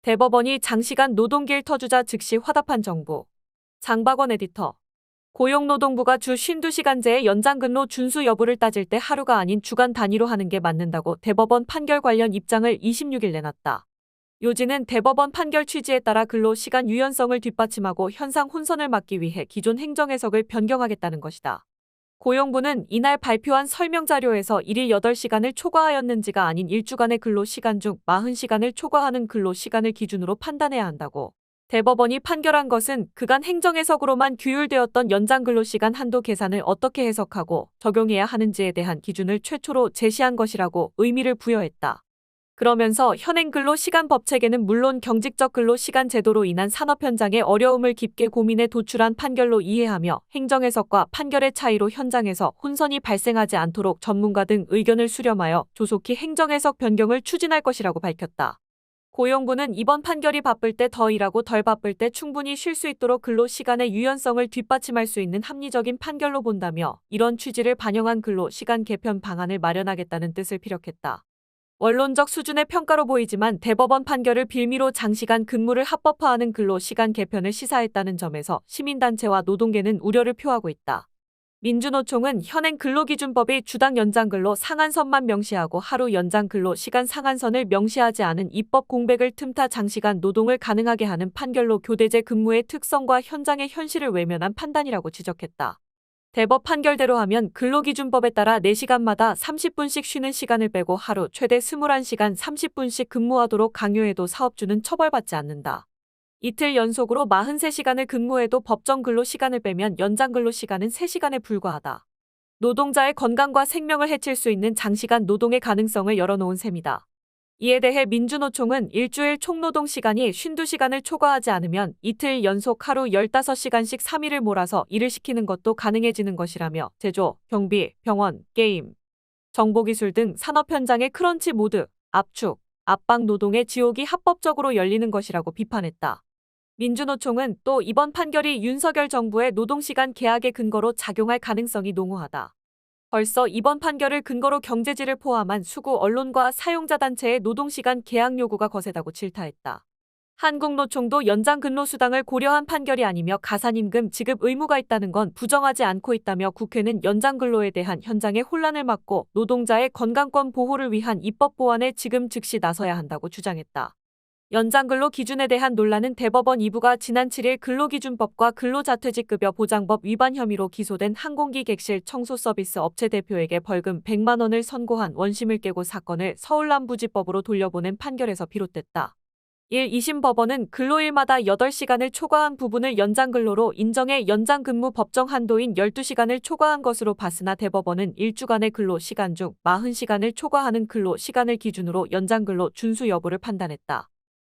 대법원이 장시간 노동길 터주자 즉시 화답한 정부. 장박원 에디터. 고용노동부가 주 52시간제의 연장근로 준수 여부를 따질 때 하루가 아닌 주간 단위로 하는 게 맞는다고 대법원 판결 관련 입장을 26일 내놨다. 요지는 대법원 판결 취지에 따라 근로시간 유연성을 뒷받침하고 현상 혼선을 막기 위해 기존 행정해석을 변경하겠다는 것이다. 고용부는 이날 발표한 설명자료에서 일일 8시간을 초과하였는지가 아닌 일주간의 근로시간 중 40시간을 초과하는 근로시간을 기준으로 판단해야 한다고. 대법원이 판결한 것은 그간 행정해석으로만 규율되었던 연장근로시간 한도 계산을 어떻게 해석하고 적용해야 하는지에 대한 기준을 최초로 제시한 것이라고 의미를 부여했다. 그러면서 현행 근로시간 법체계는 물론 경직적 근로시간 제도로 인한 산업 현장의 어려움을 깊게 고민해 도출한 판결로 이해하며 행정해석과 판결의 차이로 현장에서 혼선이 발생하지 않도록 전문가 등 의견을 수렴하여 조속히 행정해석 변경을 추진할 것이라고 밝혔다. 고용부는 이번 판결이 바쁠 때 더 일하고 덜 바쁠 때 충분히 쉴 수 있도록 근로시간의 유연성을 뒷받침할 수 있는 합리적인 판결로 본다며 이런 취지를 반영한 근로시간 개편 방안을 마련하겠다는 뜻을 피력했다. 원론적 수준의 평가로 보이지만 대법원 판결을 빌미로 장시간 근무를 합법화하는 근로시간 개편을 시사했다는 점에서 시민단체와 노동계는 우려를 표하고 있다. 민주노총은 현행 근로기준법이 주당 연장근로 상한선만 명시하고 하루 연장근로시간 상한선을 명시하지 않은 입법 공백을 틈타 장시간 노동을 가능하게 하는 판결로 교대제 근무의 특성과 현장의 현실을 외면한 판단이라고 지적했다. 대법 판결대로 하면 근로기준법에 따라 4시간마다 30분씩 쉬는 시간을 빼고 하루 최대 21시간 30분씩 근무하도록 강요해도 사업주는 처벌받지 않는다. 이틀 연속으로 43시간을 근무해도 법정 근로시간을 빼면 연장 근로시간은 3시간에 불과하다. 노동자의 건강과 생명을 해칠 수 있는 장시간 노동의 가능성을 열어놓은 셈이다. 이에 대해 민주노총은 일주일 총노동 시간이 52시간을 초과하지 않으면 이틀 연속 하루 15시간씩 3일을 몰아서 일을 시키는 것도 가능해지는 것이라며 제조, 경비, 병원, 게임, 정보기술 등 산업 현장의 크런치 모드, 압축, 압박 노동의 지옥이 합법적으로 열리는 것이라고 비판했다. 민주노총은 또 이번 판결이 윤석열 정부의 노동시간 계약의 근거로 작용할 가능성이 농후하다. 벌써 이번 판결을 근거로 경제지를 포함한 수구 언론과 사용자 단체의 노동시간 계약 요구가 거세다고 질타했다. 한국노총도 연장근로수당을 고려한 판결이 아니며 가산임금 지급 의무가 있다는 건 부정하지 않고 있다며 국회는 연장근로에 대한 현장의 혼란을 막고 노동자의 건강권 보호를 위한 입법 보완에 지금 즉시 나서야 한다고 주장했다. 연장근로 기준에 대한 논란은 대법원 2부가 지난 7일 근로기준법과 근로자퇴직급여 보장법 위반 혐의로 기소된 항공기 객실 청소서비스 업체 대표에게 벌금 100만 원을 선고한 원심을 깨고 사건을 서울남부지법으로 돌려보낸 판결에서 비롯됐다. 1~2심 법원은 근로일마다 8시간을 초과한 부분을 연장근로로 인정해 연장근무 법정 한도인 12시간을 초과한 것으로 봤으나 대법원은 일주간의 근로시간 중 40시간을 초과하는 근로시간을 기준으로 연장근로 준수 여부를 판단했다.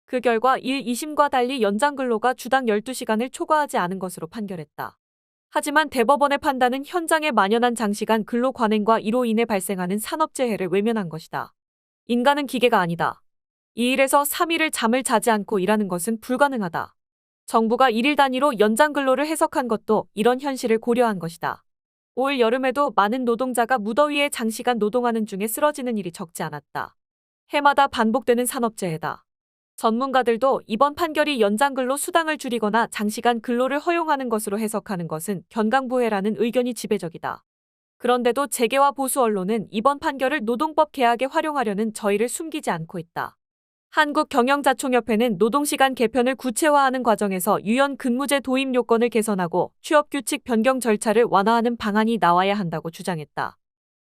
그 결과 1~2심과 달리 연장근로가 주당 12시간을 초과하지 않은 것으로 판결했다. 하지만 대법원의 판단은 현장에 만연한 장시간 근로 관행과 이로 인해 발생하는 산업재해를 외면한 것이다. 인간은 기계가 아니다. 2일에서 3일을 잠을 자지 않고 일하는 것은 불가능하다. 정부가 1일 단위로 연장근로를 해석한 것도 이런 현실을 고려한 것이다. 올 여름에도 많은 노동자가 무더위에 장시간 노동하는 중에 쓰러지는 일이 적지 않았다. 해마다 반복되는 산업재해다. 전문가들도 이번 판결이 연장근로 수당을 줄이거나 장시간 근로를 허용하는 것으로 해석하는 것은 견강부회라는 의견이 지배적이다. 그런데도 재계와 보수 언론은 이번 판결을 노동법 개혁에 활용하려는 저희를 숨기지 않고 있다. 한국경영자총협회는 노동시간 개편을 구체화하는 과정에서 유연근무제 도입 요건을 개선하고 취업규칙 변경 절차를 완화하는 방안이 나와야 한다고 주장했다.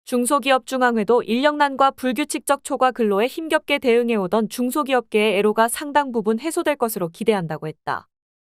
중소기업중앙회도 인력난과 불규칙적 초과 근로에 힘겹게 대응해오던 중소기업계의 애로가 상당 부분 해소될 것으로 기대한다고 했다.